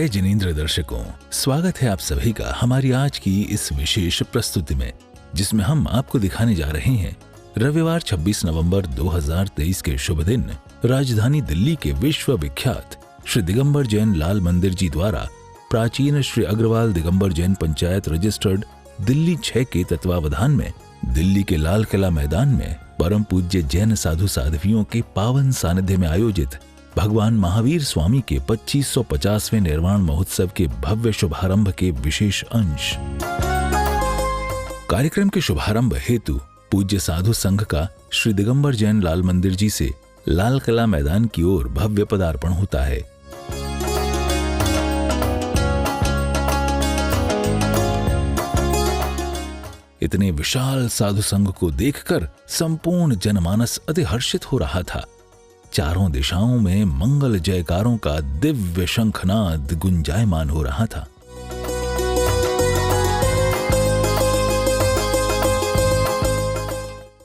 जय जिनेंद्र दर्शकों, स्वागत है आप सभी का हमारी आज की इस विशेष प्रस्तुति में, जिसमें हम आपको दिखाने जा रहे हैं रविवार 26 नवंबर 2023 के शुभ दिन राजधानी दिल्ली के विश्व विख्यात श्री दिगंबर जैन लाल मंदिर जी द्वारा प्राचीन श्री अग्रवाल दिगंबर जैन पंचायत रजिस्टर्ड दिल्ली 6 के तत्वावधान में दिल्ली के लाल किला मैदान में परम पूज्य जैन साधु साध्वियों के पावन सानिध्य में आयोजित भगवान महावीर स्वामी के 2550वें निर्वाण महोत्सव के भव्य शुभारंभ के विशेष अंश। कार्यक्रम के शुभारंभ हेतु पूज्य साधु संघ का श्री दिगंबर जैन लाल मंदिर जी से लाल किला मैदान की ओर भव्य पदार्पण होता है। इतने विशाल साधु संघ को देखकर संपूर्ण जनमानस अति हर्षित हो रहा था। चारों दिशाओं में मंगल जयकारों का दिव्य शंखनाद गुंजायमान हो रहा था।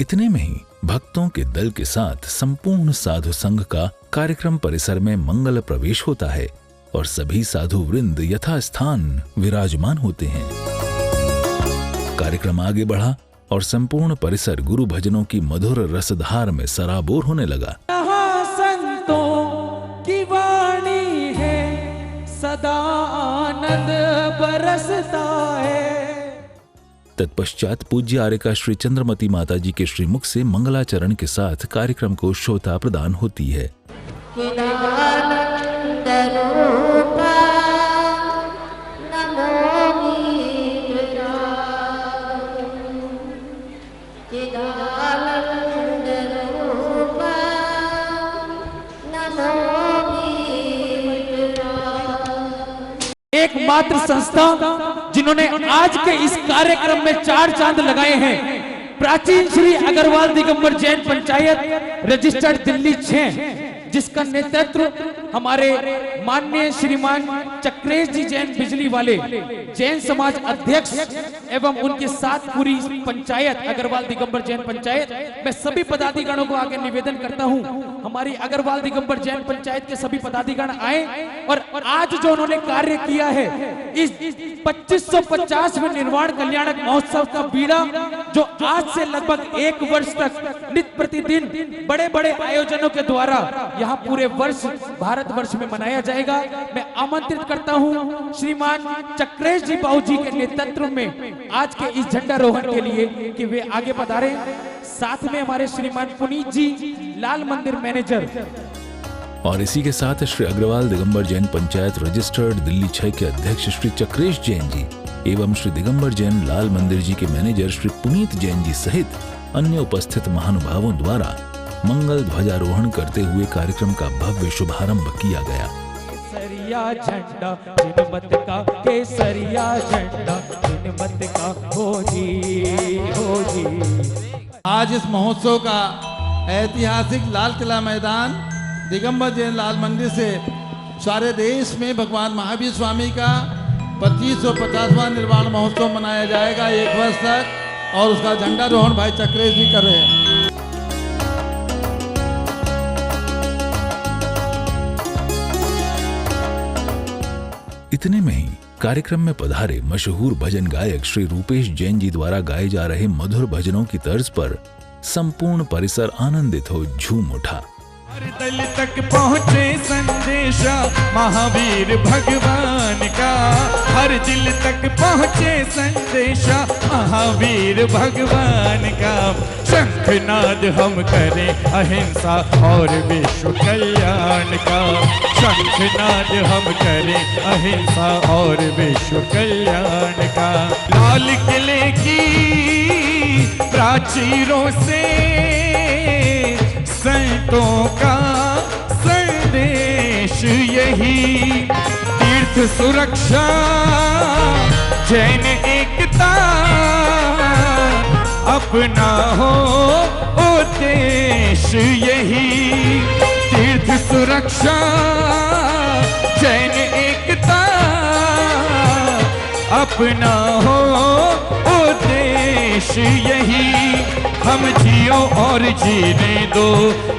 इतने में ही भक्तों के दल के साथ संपूर्ण साधु संघ का कार्यक्रम परिसर में मंगल प्रवेश होता है और सभी साधु वृंद यथास्थान विराजमान होते हैं। कार्यक्रम आगे बढ़ा और संपूर्ण परिसर गुरु भजनों की मधुर रसधार में सराबोर होने लगा। यहाँ संतों की वाणी है, सदा आनंद बरसता है। तत्पश्चात पूज्य आर्यका श्री चंद्रमती माता जी के श्रीमुख से मंगलाचरण के साथ कार्यक्रम को श्रोता प्रदान होती है। एकमात्र संस्था जिन्होंने आज के इस कार्यक्रम में 4 चांद लगाए हैं, प्राचीन श्री अग्रवाल दिगंबर जैन पंचायत रजिस्टर्ड दिल्ली 6, जिसका नेतृत्व हमारे माननीय श्रीमान चक्रेश जी जैन बिजली वाले जैन समाज अध्यक्ष एवं उनके साथ पूरी पंचायत अग्रवाल दिगंबर जैन पंचायत। मैं सभी पदाधिकारियों को आगे निवेदन करता हूं, हमारी अग्रवाल दिगंबर जैन पंचायत के सभी पदाधिकारी आए और आज जो उन्होंने कार्य किया है, इस 2550वें निर्वाण कल्याणक महोत्सव का बीड़ा जो आज से लगभग 1 वर्ष तक नित्य प्रतिदिन बड़े बड़े आयोजनों के द्वारा यहाँ पूरे वर्ष भारत वर्ष में मनाया जाएगा। मैं आमंत्रित करता हूँ श्रीमान चक्रेश जी बाबू जी के नेतृत्व में आज के इस झंडारोहण के लिए कि वे आगे पधारे। साथ में हमारे श्रीमान पुनीत जी लाल मंदिर मैनेजर और इसी के साथ श्री अग्रवाल दिगंबर जैन पंचायत रजिस्टर्ड दिल्ली 6 के अध्यक्ष श्री चक्रेश जैन जी एवं श्री दिगंबर जैन लाल मंदिर जी के मैनेजर श्री पुनीत जैन जी सहित अन्य उपस्थित महानुभावों द्वारा मंगल ध्वजारोहण करते हुए कार्यक्रम का भव्य शुभारंभ किया गया। केसरिया झंडा जनमत का, केसरिया झंडा जनमत का हो जी। आज इस महोत्सव का ऐतिहासिक लाल किला मैदान दिगंबर जैन लाल मंदिर से सारे देश में भगवान महावीर स्वामी का 2550वां निर्वाण महोत्सव मनाया जाएगा 1 वर्ष तक, और उसका झंडारोहण भाई चक्रेश जी कर रहे हैं। इतने में ही कार्यक्रम में पधारे मशहूर भजन गायक श्री रूपेश जैन जी द्वारा गाए जा रहे मधुर भजनों की तर्ज पर संपूर्ण परिसर आनंदित हो झूम उठा। हर दल तक पहुँचे संदेशा महावीर भगवान का, हर दिल तक पहुँचे संदेशा महावीर भगवान का। शंखनाद हम करें अहिंसा और विश्व कल्याण का, शंखनाद हम करें अहिंसा और विश्व कल्याण का। लाल किले की प्राचीरों से संतों का संदेश यही, तीर्थ सुरक्षा जैन एकता अपना हो उद्देश्य यही, तीर्थ सुरक्षा जैन एकता अपना हो उद्देश्य यही। हम जियो और जीने दो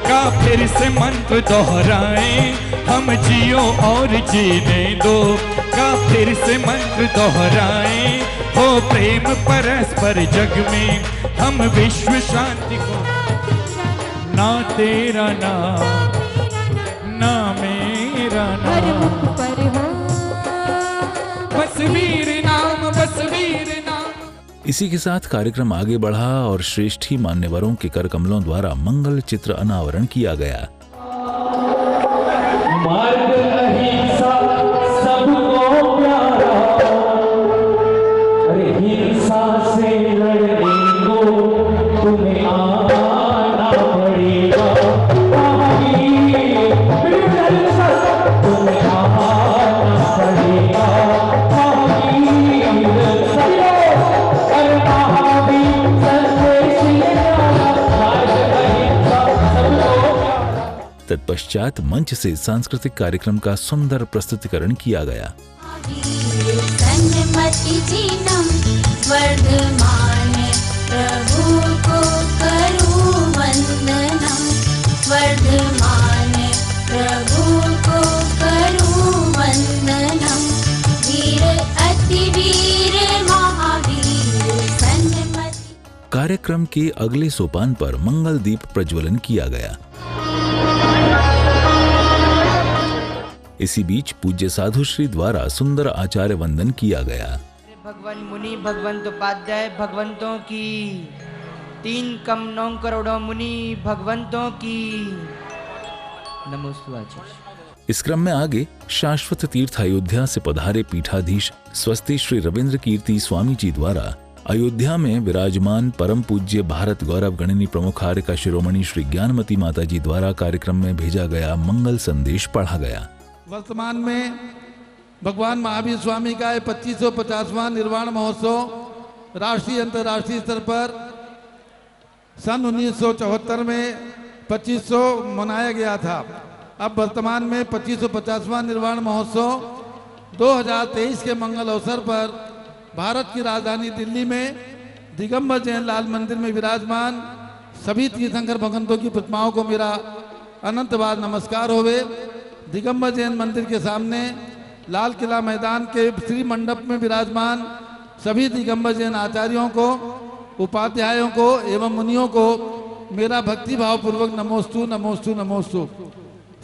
का फिर से मंत्र दोहराएं, हम जियो और जीने दो का फिर से मंत्र दोहराएं, हो प्रेम परस्पर जग में हम विश्व शांति को। ना तेरा नाम ना मेरा नाम, बस वीर नाम, बस वीर नाम। इसी के साथ कार्यक्रम आगे बढ़ा और श्रेष्ठी मान्यवरों के कर कमलों द्वारा मंगल चित्र अनावरण किया गया। मार्ग अहिंसा सबको प्यारा, अरे हिंसा से लड़ने को तुम्हें आना पड़ेगा, तुम्हें आना पड़ेगा। तत्पश्चात मंच से सांस्कृतिक कार्यक्रम का सुंदर प्रस्तुतिकरण किया गया। वर्धमान प्रभु को करूं वंदनम, वर्धमान प्रभु को करूं वंदनम, वीर अति वीर महावीर सन्मति। कार्यक्रम के अगले सोपान पर मंगल दीप प्रज्वलन किया गया। इसी बीच पूज्य साधु श्री द्वारा सुंदर आचार्य वंदन किया गया। भगवान मुनि भगवंत उपाध्याय भगवंतों की, 3 कम 9 करोड़ों मुनि भगवंतों की नमोस्तुते। इस क्रम में आगे शाश्वत तीर्थ अयोध्या से पधारे पीठाधीश स्वस्ति श्री रविंद्र कीर्ति स्वामी जी द्वारा अयोध्या में विराजमान परम पूज्य भारत गौरव गणनी प्रमुख आर्य का शिरोमणि श्री ज्ञानमती माता जी द्वारा कार्यक्रम में भेजा गया मंगल संदेश पढ़ा गया। वर्तमान में भगवान महावीर स्वामी का 2550वां निर्वाण महोत्सव राष्ट्रीय अंतर्राष्ट्रीय स्तर पर सन 1974 में 2500 मनाया गया था। अब वर्तमान में 2550वां निर्वाण महोत्सव 2023 के मंगल अवसर पर भारत की राजधानी दिल्ली में दिगंबर जैन लाल मंदिर में विराजमान सभी तीर्थंकर भगवंतों की प्रतिमाओं को मेरा अनंतवाद नमस्कार होवे। दिगंबर जैन मंदिर के सामने लाल किला मैदान के श्री मंडप में विराजमान सभी दिगंबर जैन आचार्यों को, उपाध्यायों को एवं मुनियों को मेरा भक्ति भाव पूर्वक नमोस्तु नमोस्तु नमोस्तु।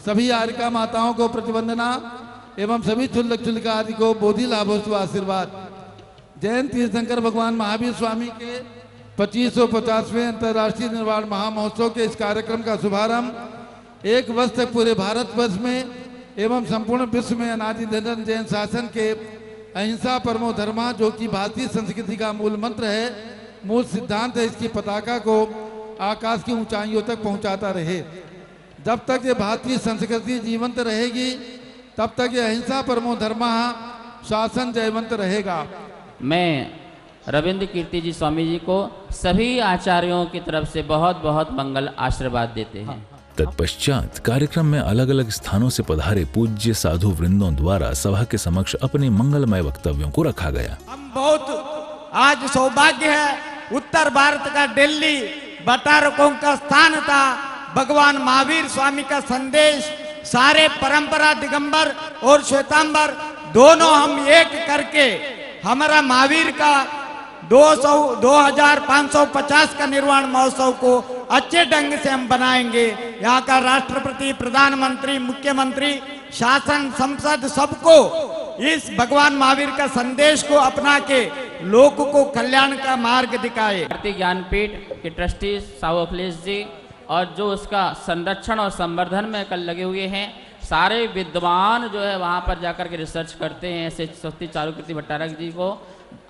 सभी आर्यिका माताओं को प्रतिवंदना एवं सभी क्षुल्लक क्षुल्लिका आदि को बोधि लाभोस्तु आशीर्वाद। जैन तीर्थंकर भगवान महावीर स्वामी के 2550वें अंतर्राष्ट्रीय निर्वाण महामहोत्सव के इस कार्यक्रम का शुभारंभ 1 वर्ष तक पूरे भारतवर्ष में एवं संपूर्ण विश्व में अनादि निरंतर जैन शासन के अहिंसा परमो धर्मा, जो कि भारतीय संस्कृति का मूल मंत्र है, मूल सिद्धांत है, इसकी पताका को आकाश की ऊंचाइयों तक पहुंचाता रहे। जब तक ये भारतीय संस्कृति जीवंत रहेगी तब तक ये अहिंसा परमो धर्मा शासन जयवंत रहेगा। मैं रविंद्र कीर्ति जी स्वामी जी को सभी आचार्यों की तरफ से बहुत बहुत मंगल आशीर्वाद देते हैं। तत्पश्चात कार्यक्रम में अलग अलग स्थानों से पधारे पूज्य साधु वृंदों द्वारा सभा के समक्ष अपने मंगलमय वक्तव्यों को रखा गया। हम बहुत आज सौभाग्य है, उत्तर भारत का दिल्ली बटारकों का स्थान था। भगवान महावीर स्वामी का संदेश सारे परंपरा दिगंबर और श्वेतांबर दोनों हम एक करके हमारा महावीर का 2550 का निर्वाण महोत्सव को अच्छे ढंग से हम बनाएंगे। यहाँ का राष्ट्रपति, प्रधानमंत्री, मुख्यमंत्री, शासन, संसद सबको इस भगवान महावीर का संदेश को अपना के लोक को कल्याण का मार्ग दिखाए। भारतीय ज्ञानपीठ के ट्रस्टी साहू अखिलेश जी और जो उसका संरक्षण और संवर्धन में कल लगे हुए हैं, सारे विद्वान जो है वहाँ पर जाकर के रिसर्च करते हैं। ऐसे स्वस्ति चारुकीर्ति भट्टारक जी को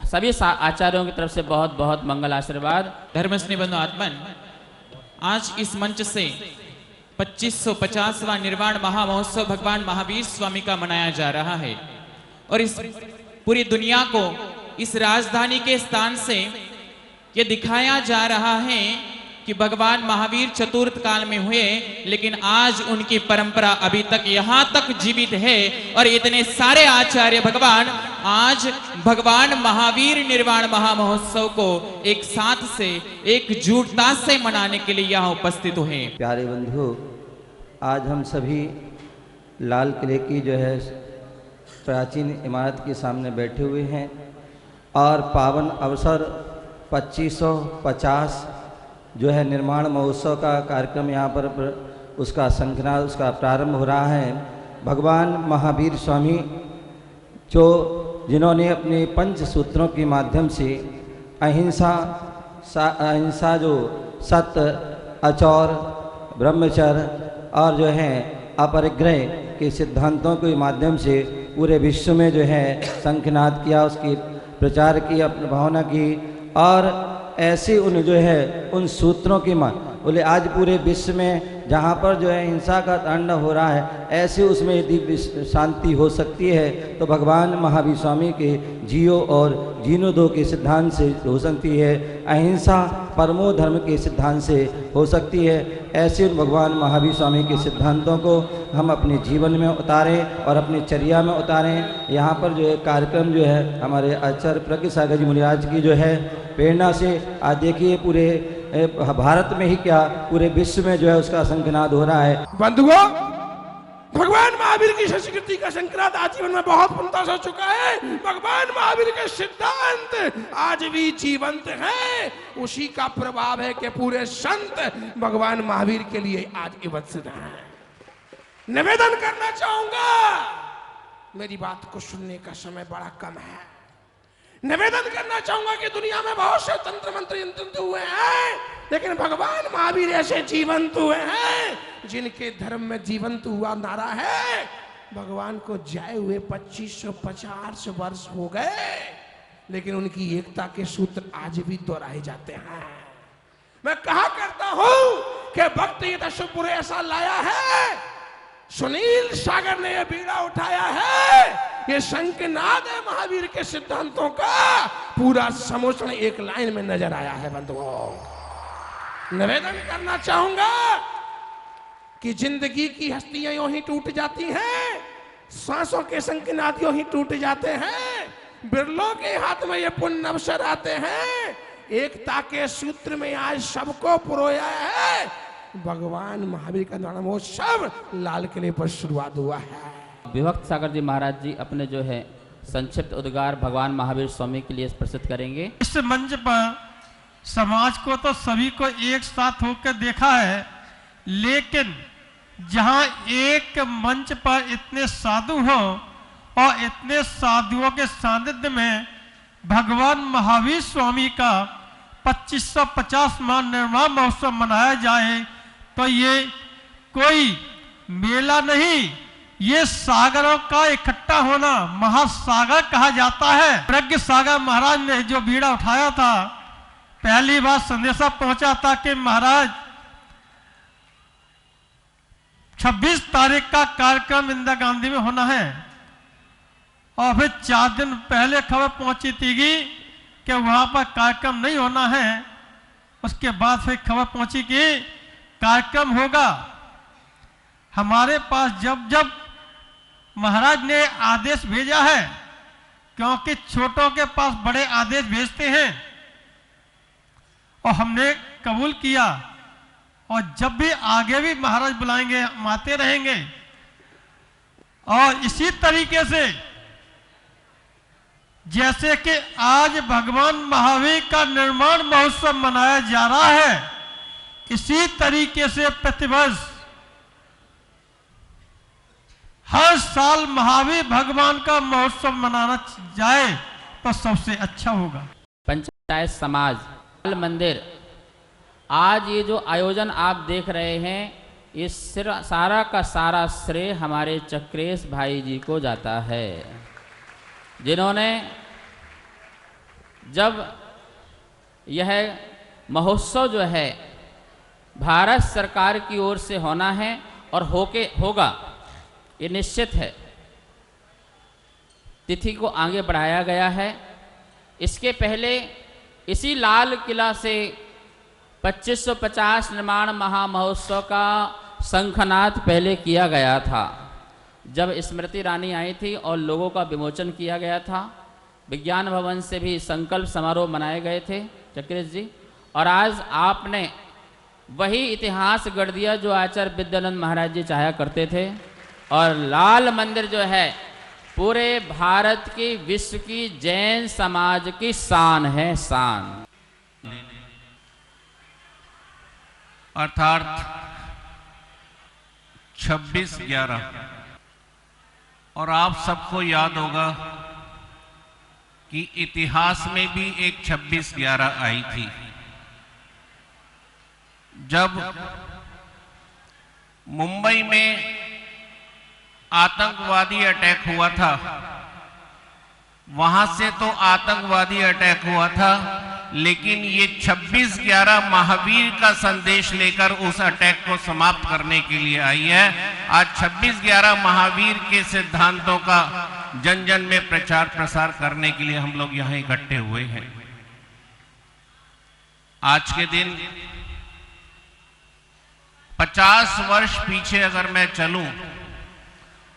सभी आचार्यों की तरफ से बहुत बहुत मंगल आशीर्वाद। धर्मस्नेही बंधु आत्मन, आज इस मंच से 2550वां निर्वाण महामहोत्सव भगवान महावीर स्वामी का मनाया जा रहा है और इस पूरी दुनिया को इस राजधानी के स्थान से ये दिखाया जा रहा है कि भगवान महावीर चतुर्थ काल में हुए, लेकिन आज उनकी परंपरा अभी तक यहाँ तक जीवित है और इतने सारे आचार्य भगवान आज भगवान महावीर निर्वाण महामहोत्सव को एक साथ से एकजुटता से मनाने के लिए यहाँ उपस्थित हुए। प्यारे बंधु, आज हम सभी लाल किले की जो है प्राचीन इमारत के सामने बैठे हुए हैं और पावन अवसर 2550 जो है निर्माण महोत्सव का कार्यक्रम यहाँ पर उसका शंखनाद उसका प्रारंभ हो रहा है। भगवान महावीर स्वामी जिन्होंने अपने पंच सूत्रों के माध्यम से अहिंसा जो सत्य, अचौर, ब्रह्मचर्य और जो है अपरिग्रह के सिद्धांतों के माध्यम से पूरे विश्व में जो है शंखनाद किया, उसकी प्रचार की, अपनी भावना की और ऐसे उन जो है उन सूत्रों की बोले आज पूरे विश्व में जहाँ पर जो है हिंसा का तांडव हो रहा है, ऐसे उसमें यदि शांति हो सकती है तो भगवान महावीर स्वामी के जियो और जीनो दो के सिद्धांत से हो सकती है, अहिंसा परमो धर्म के सिद्धांत से हो सकती है। ऐसे भगवान महावीर स्वामी के सिद्धांतों को हम अपने जीवन में उतारें और अपनी चर्या में उतारें। यहाँ पर जो है कार्यक्रम जो है हमारे आचार्य प्रज्ञ सागर जी मुनिराज की जो है प्रेरणा से आज देखिए पूरे भारत में ही क्या पूरे विश्व में जो है उसका शंखनाद हो रहा है। बंधुओं, भगवान महावीर की संस्कृति का शंखनाद आजीवन में बहुत पुनः हो चुका है। भगवान महावीर के सिद्धांत आज भी जीवंत हैं। उसी का प्रभाव है कि पूरे संत भगवान महावीर के लिए आज इवत्सित हैं। निवेदन करना चाहूंगा, मेरी बात को सुनने का समय बड़ा कम है। निवेदन करना चाहूंगा कि दुनिया में बहुत से तंत्र मंत्र यंत्र हुए हैं, लेकिन भगवान महावीर ऐसे जीवंत हुए हैं जिनके धर्म में जीवंत हुआ नारा है। भगवान को जाए हुए 2550 वर्ष हो गए, लेकिन उनकी एकता के सूत्र आज भी दोहराए जाते हैं। मैं कहा करता हूं कि भक्त ये दशपुर ऐसा लाया है, सुनील सागर ने यह बीड़ा उठाया है, ये शंखनाद है महावीर के सिद्धांतों का पूरा समोषण एक लाइन में नजर आया है। बंधुओं, निवेदन करना चाहूंगा कि जिंदगी की हस्तियां यूं ही टूट जाती हैं, सांसों के शंखनाद यूं ही टूट जाते हैं, बिरलों के हाथ में ये पुण्य अवसर आते हैं। एकता के सूत्र में आज सबको पुरोया है। भगवान महावीर का महोत्सव लाल किले पर शुरुआत हुआ है। विभक्त सागर जी महाराज जी अपने जो है संक्षिप्त उद्गार भगवान महावीर स्वामी के लिए प्रस्तुत करेंगे। इस मंच पर समाज को तो सभी को एक साथ होकर देखा है, लेकिन जहां एक मंच पर इतने साधु हों और इतने साधुओं के सानिध्य में भगवान महावीर स्वामी का 2550वां निर्माण महोत्सव मनाया जाए तो ये कोई मेला नहीं, ये सागरों का इकट्ठा होना महासागर कहा जाता है। प्रज्ञ सागर महाराज ने जो बीड़ा उठाया था, पहली बार संदेशा पहुंचा था कि महाराज 26 तारीख का कार्यक्रम इंदिरा गांधी में होना है, और फिर 4 दिन पहले खबर पहुंची थी कि वहां पर कार्यक्रम नहीं होना है। उसके बाद फिर खबर पहुंची कि कार्यक्रम होगा। हमारे पास जब जब महाराज ने आदेश भेजा है, क्योंकि छोटों के पास बड़े आदेश भेजते हैं, और हमने कबूल किया, और जब भी आगे भी महाराज बुलाएंगे हम आते रहेंगे। और इसी तरीके से जैसे कि आज भगवान महावीर का निर्माण महोत्सव मनाया जा रहा है, इसी तरीके से प्रतिवर्ष हर साल महावीर भगवान का महोत्सव मनाना जाए तो सबसे अच्छा होगा। पंचायत समाज मंदिर, आज ये जो आयोजन आप देख रहे हैं, ये सारा का सारा श्रेय हमारे चक्रेश भाई जी को जाता है, जिन्होंने जब यह महोत्सव जो है भारत सरकार की ओर से होना है और होगा, ये निश्चित है, तिथि को आगे बढ़ाया गया है। इसके पहले इसी लाल किला से 2550 निर्माण महामहोत्सव का शंखनाद पहले किया गया था, जब स्मृति ईरानी आई थी और लोगों का विमोचन किया गया था। विज्ञान भवन से भी संकल्प समारोह मनाए गए थे चक्रेश जी, और आज आपने वही इतिहास गढ़ दिया जो आचार्य विद्यानंद महाराज जी चाहा करते थे। और लाल मंदिर जो है पूरे भारत की, विश्व की जैन समाज की शान है, शान। अर्थात 26/11, और आप सबको याद होगा कि इतिहास में भी एक 26/11 आई थी, जब मुंबई में आतंकवादी अटैक हुआ था। वहां से तो आतंकवादी अटैक हुआ था, लेकिन ये 26/11 महावीर का संदेश लेकर उस अटैक को समाप्त करने के लिए आई है। आज 26/11 महावीर के सिद्धांतों का जन जन में प्रचार प्रसार करने के लिए हम लोग यहां इकट्ठे हुए हैं। आज के दिन 50 वर्ष पीछे अगर मैं चलूं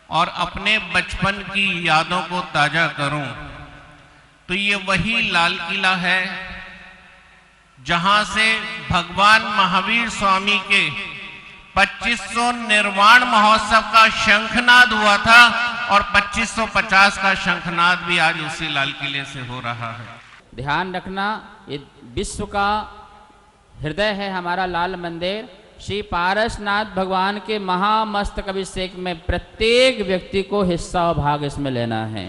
और अपने बचपन की यादों को ताजा करूं, तो ये वही लाल किला है जहां से भगवान महावीर स्वामी के 2500 निर्वाण महोत्सव का शंखनाद हुआ था, और 2550 का शंखनाद भी आज उसी लाल किले से हो रहा है। ध्यान रखना, ये विश्व का हृदय है हमारा लाल मंदिर। श्री पारसनाथ भगवान के महामस्तक अभिषेक में प्रत्येक व्यक्ति को हिस्सा और भाग इसमें लेना है।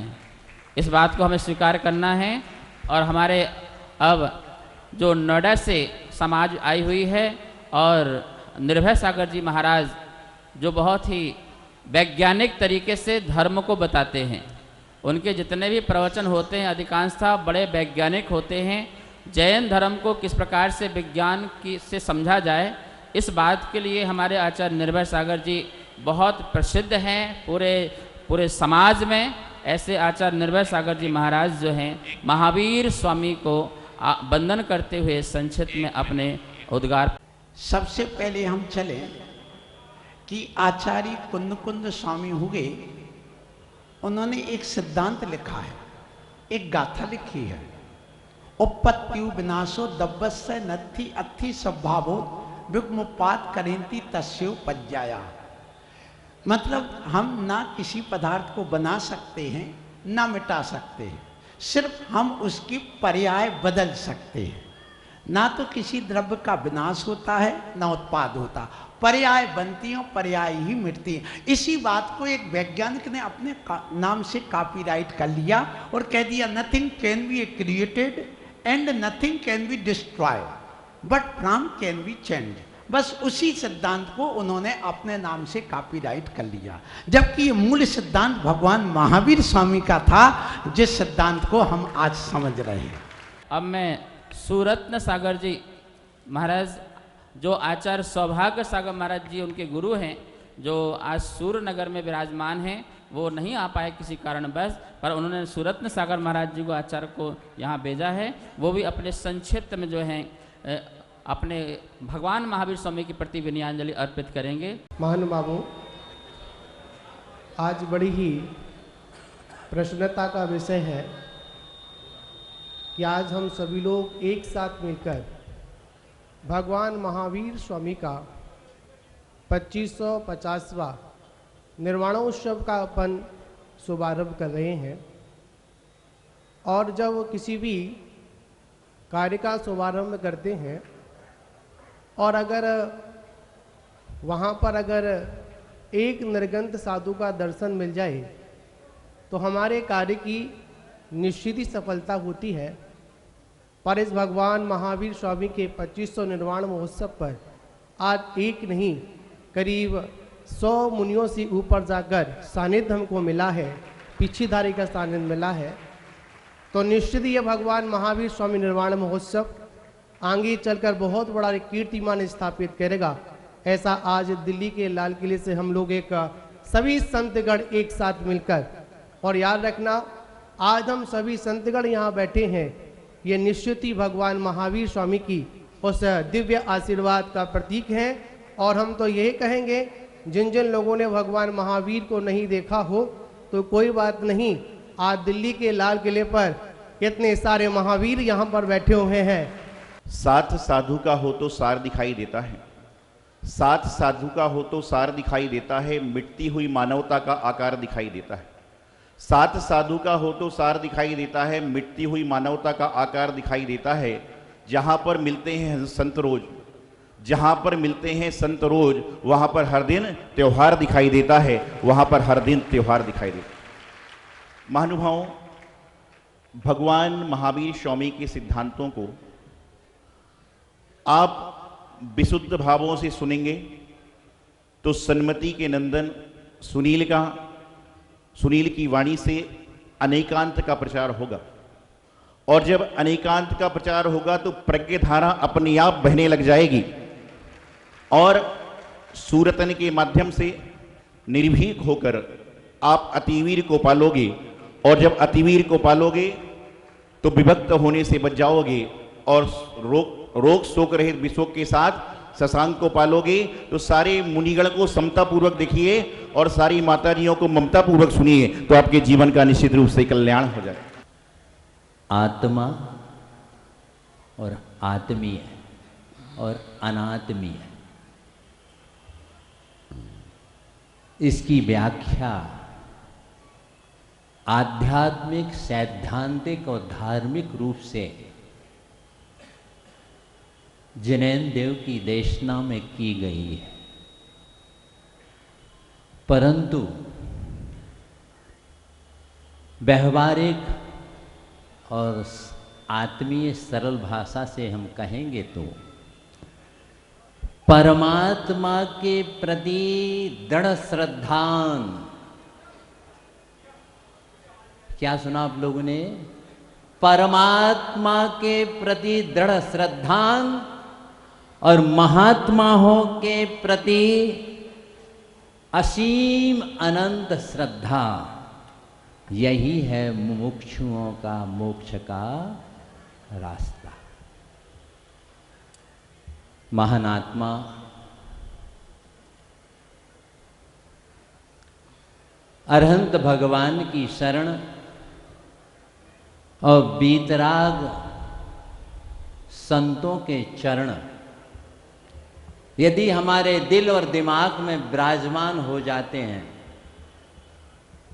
इस बात को हमें स्वीकार करना है। और हमारे अब जो नोएडा से समाज आई हुई है, और निर्भय सागर जी महाराज जो बहुत ही वैज्ञानिक तरीके से धर्म को बताते हैं, उनके जितने भी प्रवचन होते हैं अधिकांशतः बड़े वैज्ञानिक होते हैं। जैन धर्म को किस प्रकार से विज्ञान से समझा जाए, इस बात के लिए हमारे आचार्य निर्भय सागर जी बहुत प्रसिद्ध हैं पूरे समाज में। ऐसे आचार्य निर्भय सागर जी महाराज जो हैं महावीर स्वामी को वंदन करते हुए संक्षिप्त में अपने उद्गार। सबसे पहले हम चले कि आचार्य कुंद स्वामी हुए, उन्होंने एक सिद्धांत लिखा है, एक गाथा लिखी है। उपपत्यु विनाशो दब्बस्य नत्थि अत्थि स्वभावो विग्मुपात करेंती तस्यो पज्जाया। मतलब हम ना किसी पदार्थ को बना सकते हैं ना मिटा सकते हैं, सिर्फ हम उसकी पर्याय बदल सकते हैं। ना तो किसी द्रव्य का विनाश होता है ना उत्पाद होता, पर्याय बनती हैं, पर्याय ही मिटती हैं। इसी बात को एक वैज्ञानिक ने अपने नाम से कॉपीराइट कर लिया और कह दिया, nothing can be created and nothing can be destroyed but from can be change. बस उसी सिद्धांत को उन्होंने अपने नाम से कॉपीराइट कर लिया, जबकि ये मूल सिद्धांत भगवान महावीर स्वामी का था, जिस सिद्धांत को हम आज समझ रहे हैं। अब मैं सुरत्न सागर जी महाराज, जो आचार्य सौभाग्य सागर महाराज जी उनके गुरु हैं, जो आज सूर्यनगर में विराजमान हैं, वो नहीं आ पाए किसी कारणवश, पर उन्होंने सुरत्न सागर महाराज जी को आचार्य को यहाँ भेजा है। वो भी अपने संक्षिप्त में जो है अपने भगवान महावीर स्वामी के प्रति विनयाञ्जलि अर्पित करेंगे। महानुभावों, आज बड़ी ही प्रसन्नता का विषय है कि आज हम सभी लोग एक साथ मिलकर भगवान महावीर स्वामी का 2550वां निर्वाणोत्सव का अपन शुभारंभ कर रहे हैं। और जब किसी भी कार्य का शुभारंभ करते हैं और अगर वहाँ पर अगर एक निर्गंत साधु का दर्शन मिल जाए तो हमारे कार्य की निश्चित ही सफलता होती है। पर इस भगवान महावीर स्वामी के 2500 निर्वाण महोत्सव पर आज एक नहीं करीब 100 मुनियों से ऊपर जाकर सानिध्य हमको मिला है, पीछीधारी का सानिध्य मिला है। तो निश्चित ही भगवान महावीर स्वामी निर्वाण महोत्सव आगे चलकर बहुत बड़ा कीर्तिमान स्थापित करेगा। ऐसा आज दिल्ली के लाल किले से हम लोग एक सभी संतगण एक साथ मिलकर, और याद रखना आज हम सभी संतगण यहाँ बैठे हैं, ये निश्चित ही भगवान महावीर स्वामी की उस दिव्य आशीर्वाद का प्रतीक है। और हम तो यही कहेंगे जिन जिन लोगों ने भगवान महावीर को नहीं देखा हो तो कोई बात नहीं, आज दिल्ली के लाल किले पर कितने सारे महावीर यहाँ पर बैठे हुए हैं। साथ साधु का हो तो सार दिखाई देता है, साथ साधु का हो तो सार दिखाई देता है, मिटती हुई मानवता का आकार दिखाई देता है। साथ साधु का हो तो सार दिखाई देता है, मिटती हुई मानवता का आकार दिखाई देता है। जहाँ पर मिलते हैं संत रोज, जहाँ पर मिलते हैं संत रोज, वहाँ पर हर दिन त्योहार दिखाई देता है, वहाँ पर हर दिन त्योहार दिखाई देता है। महानुभावों, भगवान महावीर स्वामी के सिद्धांतों को आप विशुद्ध भावों से सुनेंगे तो सन्मति के नंदन सुनील की वाणी से अनेकांत का प्रचार होगा, और जब अनेकांत का प्रचार होगा तो प्रज्ञ धारा अपने आप बहने लग जाएगी और सूरतन के माध्यम से निर्भीक होकर आप अतिवीर को पालोगे, और जब अतिवीर को पालोगे तो विभक्त होने से बच जाओगे, और रोग शोक रहित विशोक के साथ शशांक को पालोगे। तो सारे मुनिगण को समता पूर्वक देखिए और सारी माताजियों को ममता पूर्वक सुनिए, तो आपके जीवन का निश्चित रूप से कल्याण हो जाए। आत्मा और आत्मीय और अनात्मीय, इसकी व्याख्या आध्यात्मिक, सैद्धांतिक और धार्मिक रूप से जैन देव की देशना में की गई है, परंतु व्यवहारिक और आत्मीय सरल भाषा से हम कहेंगे तो परमात्मा के प्रति दृढ़ श्रद्धान, क्या सुना आप लोगों ने? परमात्मा के प्रति दृढ़ श्रद्धान और महात्माओं के प्रति असीम अनंत श्रद्धा, यही है मुमुक्षुओं का मोक्ष का रास्ता। महान आत्मा अरहंत भगवान की शरण और बीतराग संतों के चरण यदि हमारे दिल और दिमाग में विराजमान हो जाते हैं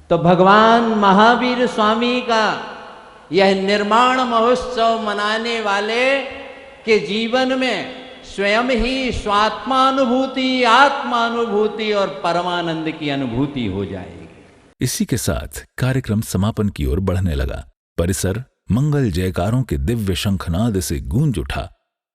तो भगवान महावीर स्वामी का यह निर्माण महोत्सव मनाने वाले के जीवन में स्वयं ही स्वात्मानुभूति, आत्मानुभूति और परमानंद की अनुभूति हो जाएगी। इसी के साथ कार्यक्रम समापन की ओर बढ़ने लगा। परिसर मंगल जयकारों के दिव्य शंखनाद से गूंज उठा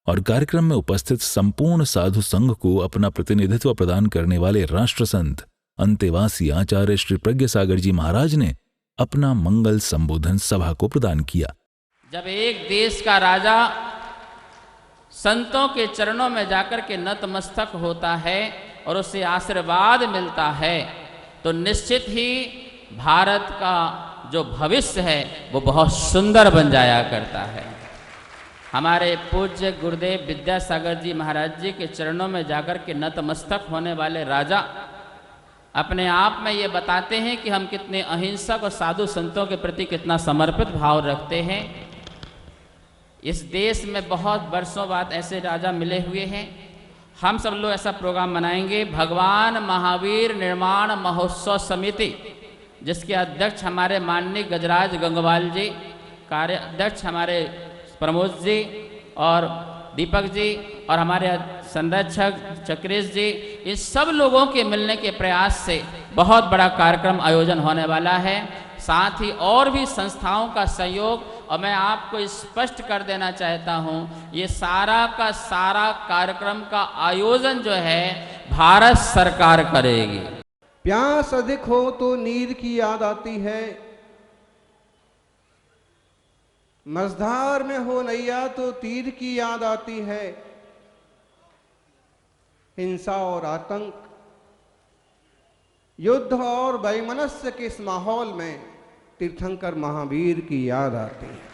और कार्यक्रम में उपस्थित संपूर्ण साधु संघ को अपना प्रतिनिधित्व प्रदान करने वाले राष्ट्र संत अंतेवासी आचार्य श्री प्रज्ञ सागर जी महाराज ने अपना मंगल संबोधन सभा को प्रदान किया। जब एक देश का राजा संतों के चरणों में जाकर के नतमस्तक होता है और उससे आशीर्वाद मिलता है तो निश्चित ही भारत का जो भविष्य है वो बहुत सुंदर बन जाया करता है। हमारे पूज्य गुरुदेव विद्यासागर जी महाराज जी के चरणों में जाकर के नतमस्तक होने वाले राजा अपने आप में ये बताते हैं कि हम कितने अहिंसक और साधु संतों के प्रति कितना समर्पित भाव रखते हैं। इस देश में बहुत वर्षों बाद ऐसे राजा मिले हुए हैं। हम सब लोग ऐसा प्रोग्राम मनाएंगे, भगवान महावीर निर्माण महोत्सव समिति, जिसके अध्यक्ष हमारे माननीय गजराज गंगवाल जी, कार्याध्यक्ष हमारे प्रमोद जी और दीपक जी और हमारे संरक्षक चक्रेश जी, इन सब लोगों के मिलने के प्रयास से बहुत बड़ा कार्यक्रम आयोजन होने वाला है। साथ ही और भी संस्थाओं का सहयोग, और मैं आपको स्पष्ट कर देना चाहता हूं, ये सारा का सारा कार्यक्रम का आयोजन जो है भारत सरकार करेगी। प्यास अधिक हो तो नीर की याद आती है, मझधार में हो नैया तो तीर की याद आती है। हिंसा और आतंक, युद्ध और वैमनस्य के इस माहौल में तीर्थंकर महावीर की याद आती है।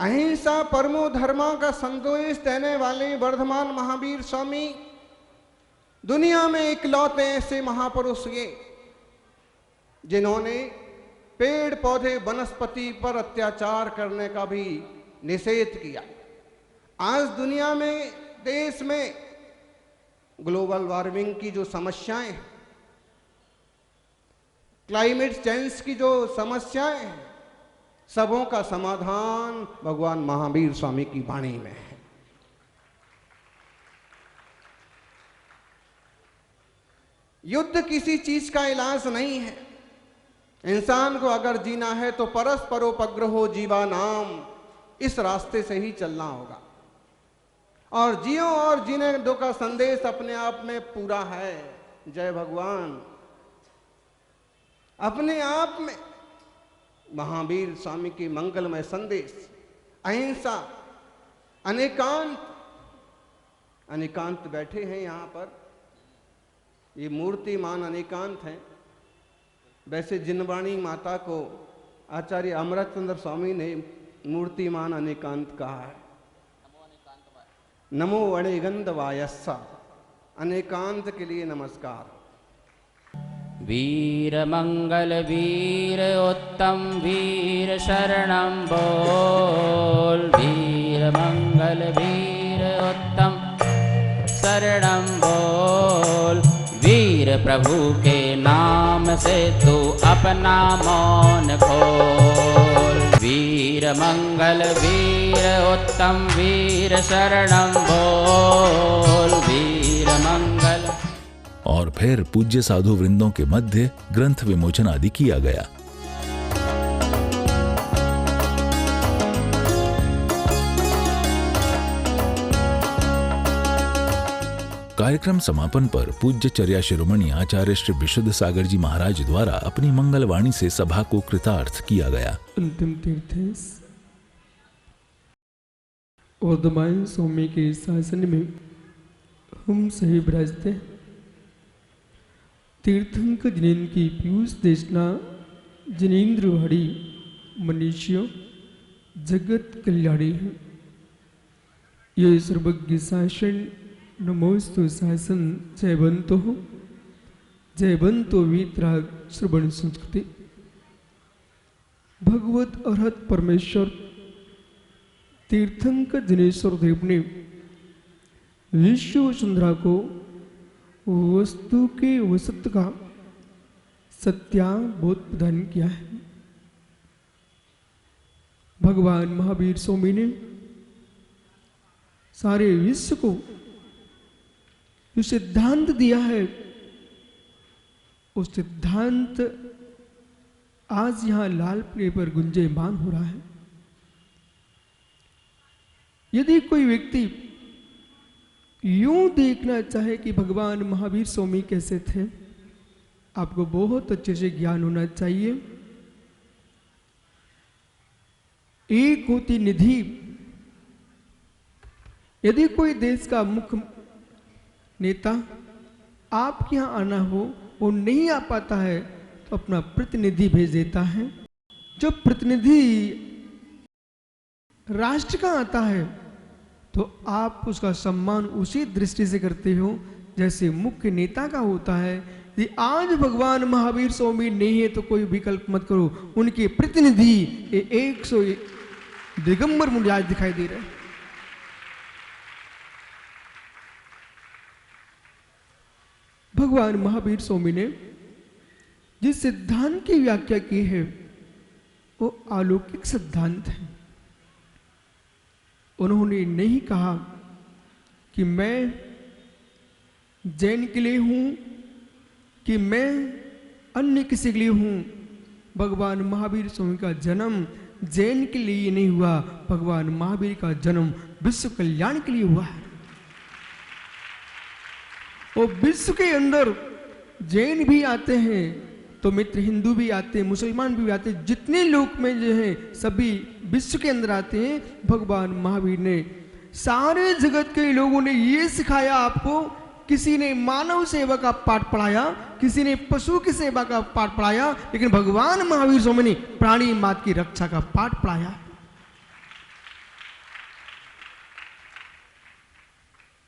अहिंसा परमो धर्मा का संदेश देने वाले वर्धमान महावीर स्वामी दुनिया में इकलौते ऐसे महापुरुष ये जिन्होंने पेड़ पौधे वनस्पति पर अत्याचार करने का भी निषेध किया। आज दुनिया में, देश में ग्लोबल वार्मिंग की जो समस्याएं हैं, क्लाइमेट चेंज की जो समस्याएं हैं, सबों का समाधान भगवान महावीर स्वामी की वाणी में है। युद्ध किसी चीज का इलाज नहीं है। इंसान को अगर जीना है तो परस्परोपग्रहो जीवा नाम, इस रास्ते से ही चलना होगा। और जियो और जीने दो का संदेश अपने आप में पूरा है। जय भगवान। अपने आप में महावीर स्वामी की मंगलमय संदेश, अहिंसा, अनेकांत बैठे हैं यहाँ पर। ये मूर्तिमान अनेकांत हैं। वैसे जिनवाणी माता को आचार्य अमृतचंद्र स्वामी ने मूर्तिमान अनेकांत कहा है। नमो अणिगंधवायस्सा, अनेकांत के लिए नमस्कार। वीर मंगल वीर उत्तम वीर शरणं बोल, वीर मंगल वीर उत्तम शरणं बोल। वीर प्रभु के नाम से तू अपना मौन खोल। वीर मंगल वीर उत्तम वीर शरणं बोल, वीर मंगल। और फिर पूज्य साधु वृंदों के मध्य ग्रंथ विमोचन आदि किया गया। कार्यक्रम समापन पर पूज्य चर्या शिरोमणि आचार्य श्री विशुद्ध सागर जी महाराज द्वारा अपनी मंगलवाणी से सभा को कृतार्थ किया गया। अंतिम तीर्थेश वर्धमान स्वामी के शासन में हम सही विराजते। तीर्थंक जिनेन्द्र की पीयूष देशना जिनेन्द्र वाड़ी मनुष्यों जगत कल्याणी है। ये सर्वज्ञ शासन नमोस्तु शासन जयवंतो वीतराग श्रवण संस्कृति। भगवत अरहत परमेश्वर तीर्थंक जिनेश्वर देव ने विश्व वसुंधरा को वस्तु के वसत का सत्याबोध प्रदान किया है। भगवान महावीर स्वामी ने सारे विश्व को जो सिद्धांत दिया है, वो सिद्धांत आज यहां लाल किले पर गुंजयमान हो रहा है। यदि कोई व्यक्ति यूं देखना चाहे कि भगवान महावीर स्वामी कैसे थे, आपको बहुत अच्छे से ज्ञान होना चाहिए। एक होती निधि। यदि कोई देश का मुख्य नेता आपके यहाँ आना हो, वो नहीं आ पाता है तो अपना प्रतिनिधि भेज देता है। जब प्रतिनिधि राष्ट्र का आता है तो आप उसका सम्मान उसी दृष्टि से करते हो जैसे मुख्य नेता का होता है। यदि आज भगवान महावीर स्वामी नहीं है तो कोई विकल्प मत करो, उनके प्रतिनिधि 100 दिगंबर मुझे आज दिखाई दे रहे हैं। भगवान महावीर स्वामी ने जिस सिद्धांत की व्याख्या की है वो अलौकिक सिद्धांत है। उन्होंने नहीं कहा कि मैं जैन के लिए हूं कि मैं अन्य किसी के लिए हूं। भगवान महावीर स्वामी का जन्म जैन के लिए नहीं हुआ, भगवान महावीर का जन्म विश्व कल्याण के लिए हुआ है। और विश्व के अंदर जैन भी आते हैं तो मित्र हिंदू भी आते हैं, मुसलमान भी आते हैं, जितने लोग में जो है सभी विश्व के अंदर आते हैं। भगवान महावीर ने सारे जगत के लोगों ने ये सिखाया आपको। किसी ने मानव सेवा का पाठ पढ़ाया, किसी ने पशु की सेवा का पाठ पढ़ाया, लेकिन भगवान महावीर स्वामी ने प्राणी मात्र की रक्षा का पाठ पढ़ाया।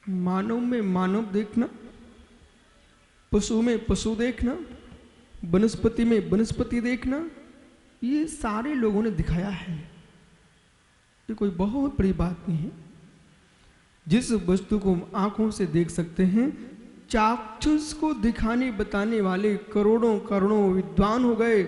मानव में मानव देखना, पशु में पशु देखना, वनस्पति में वनस्पति देखना, ये सारे लोगों ने दिखाया है। ये कोई बहुत बड़ी बात नहीं है। जिस वस्तु को हम आंखों से देख सकते हैं, चाक्षुष को दिखाने बताने वाले करोड़ों करोड़ों विद्वान हो गए,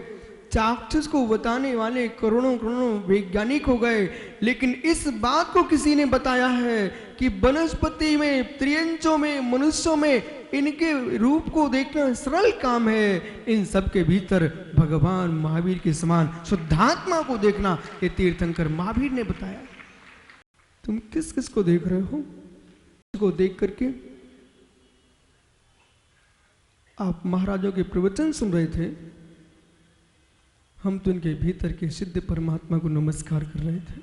चाक्षुष को बताने वाले करोड़ों करोड़ों वैज्ञानिक हो गए, लेकिन इस बात को किसी ने बताया है कि वनस्पति में, त्रियंचों में, मनुष्यों में इनके रूप को देखना सरल काम है। इन सब के भीतर भगवान महावीर के समान शुद्धात्मा को देखना ये तीर्थंकर महावीर ने बताया। तुम किस किस को देख रहे हो? को देख करके आप महाराजों के प्रवचन सुन रहे थे, हम तो इनके भीतर के सिद्ध परमात्मा को नमस्कार कर रहे थे।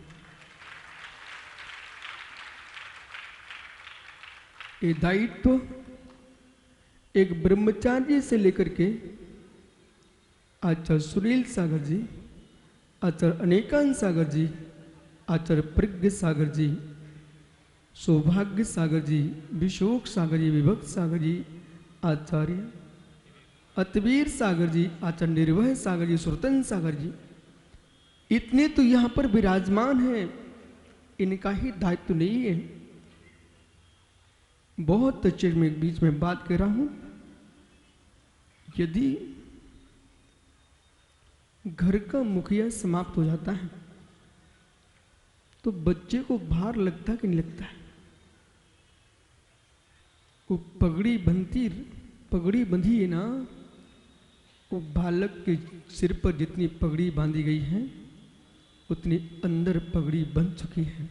ये दायित्व एक ब्रह्मचार्य से लेकर के आचार्य सुनील सागर जी, आचार्य अनेकांत सागर जी, आचार्य प्रज्ञ सागर जी, सौभाग्य सागर जी, विशोक सागर जी, विभक्त सागर जी, आचार्य अतवीर सागर जी, आचार्य निर्भय सागर जी, सुरतन सागर जी, इतने तो यहाँ पर विराजमान हैं। इनका ही दायित्व नहीं है। बहुत अच्छे में बीच में बात कर रहा हूं, यदि घर का मुखिया समाप्त हो जाता है तो बच्चे को भार लगता कि नहीं लगता है? वो पगड़ी बंधी है ना, वो बालक के सिर पर जितनी पगड़ी बांधी गई है उतनी अंदर पगड़ी बंध चुकी है।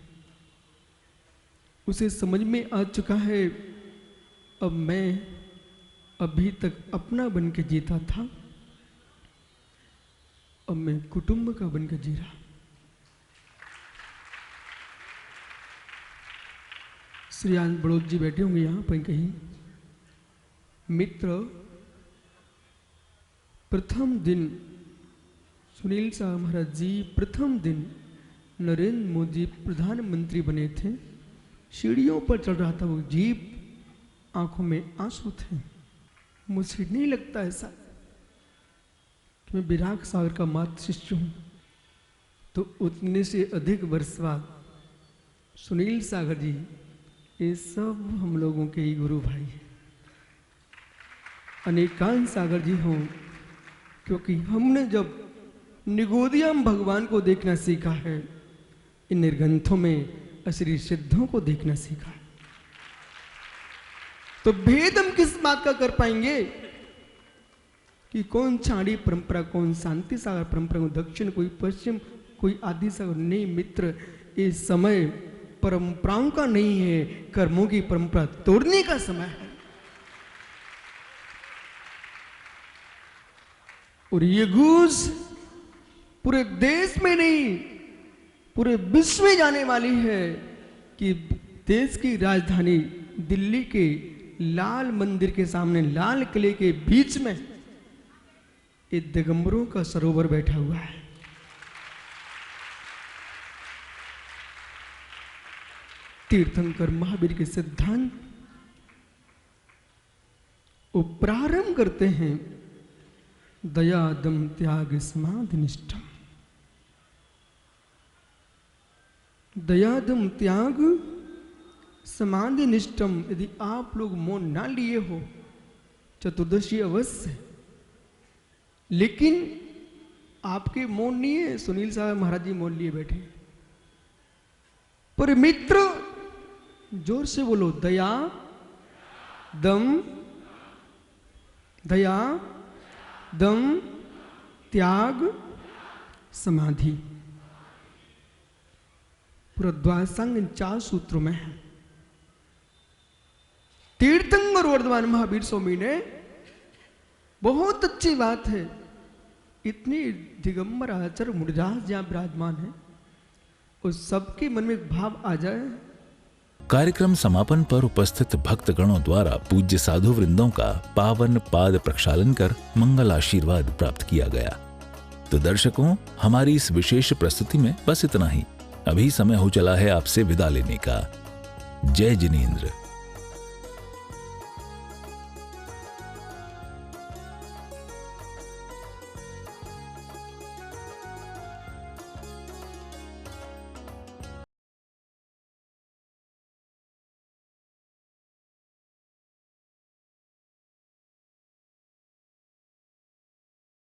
उसे समझ में आ चुका है, अब मैं अभी तक अपना बन के जीता था, अब मैं कुटुंब का बन के जी रहा। श्री आनंद बड़ोद जी बैठे होंगे यहाँ पर कहीं। मित्र, प्रथम दिन सुनील साहब महाराज जी प्रथम दिन नरेंद्र मोदी प्रधानमंत्री बने थे, सीढ़ियों पर चढ़ रहा था वो जीप, आंखों में आंसू थे। मुझे नहीं लगता ऐसा कि मैं विराग सागर का मात्र शिष्य हूं। तो उतने से अधिक वर्ष बाद सुनील सागर जी, ये सब हम लोगों के ही गुरु भाई हैं। अनेकांत सागर जी हों, क्योंकि हमने जब निगोदियम भगवान को देखना सीखा है, इन निर्ग्रंथों में असली सिद्धों को देखना सीखा है, तो भेद हम किस बात का कर पाएंगे कि कौन छाड़ी परंपरा, कौन शांति सागर परंपरा, दक्षिण, कोई पश्चिम, कोई आदि सागर? नहीं मित्र, ये समय परंपराओं का नहीं है, कर्मों की परंपरा तोड़ने का समय है। और ये गूंज पूरे देश में नहीं पूरे विश्व में जाने वाली है कि देश की राजधानी दिल्ली के लाल मंदिर के सामने, लाल किले के बीच में एक दिगंबरों का सरोवर बैठा हुआ है। तीर्थंकर महावीर के सिद्धांत वो प्रारंभ करते हैं, दया दम त्याग समाधि निष्ठम। दया दम त्याग समाधि निष्ठम। यदि आप लोग मौन ना लिए हो, चतुर्दशी अवश्य, लेकिन आपके मौन नहीं है। सुनील साहब महाराज जी मौन लिए बैठे, पर मित्र जोर से बोलो, दया दम, दया दम त्याग समाधि। पूरा द्वादशांग इन 4 सूत्रों में है। तीर्थंकर वर्धमान महावीर स्वामी ने बहुत अच्छी बात है, इतनी दिगंबर आचार्य मुनिराज जहां विराजमान है, उस सबके मन में एक भाव आ जाए। कार्यक्रम समापन पर उपस्थित भक्तगणों द्वारा पूज्य साधु वृंदों का पावन पाद प्रक्षालन कर मंगल आशीर्वाद प्राप्त किया गया। तो दर्शकों, हमारी इस विशेष प्रस्तुति में बस इतना ही। अभी समय हो चला है आपसे विदा लेने का। जय जिनेंद्र।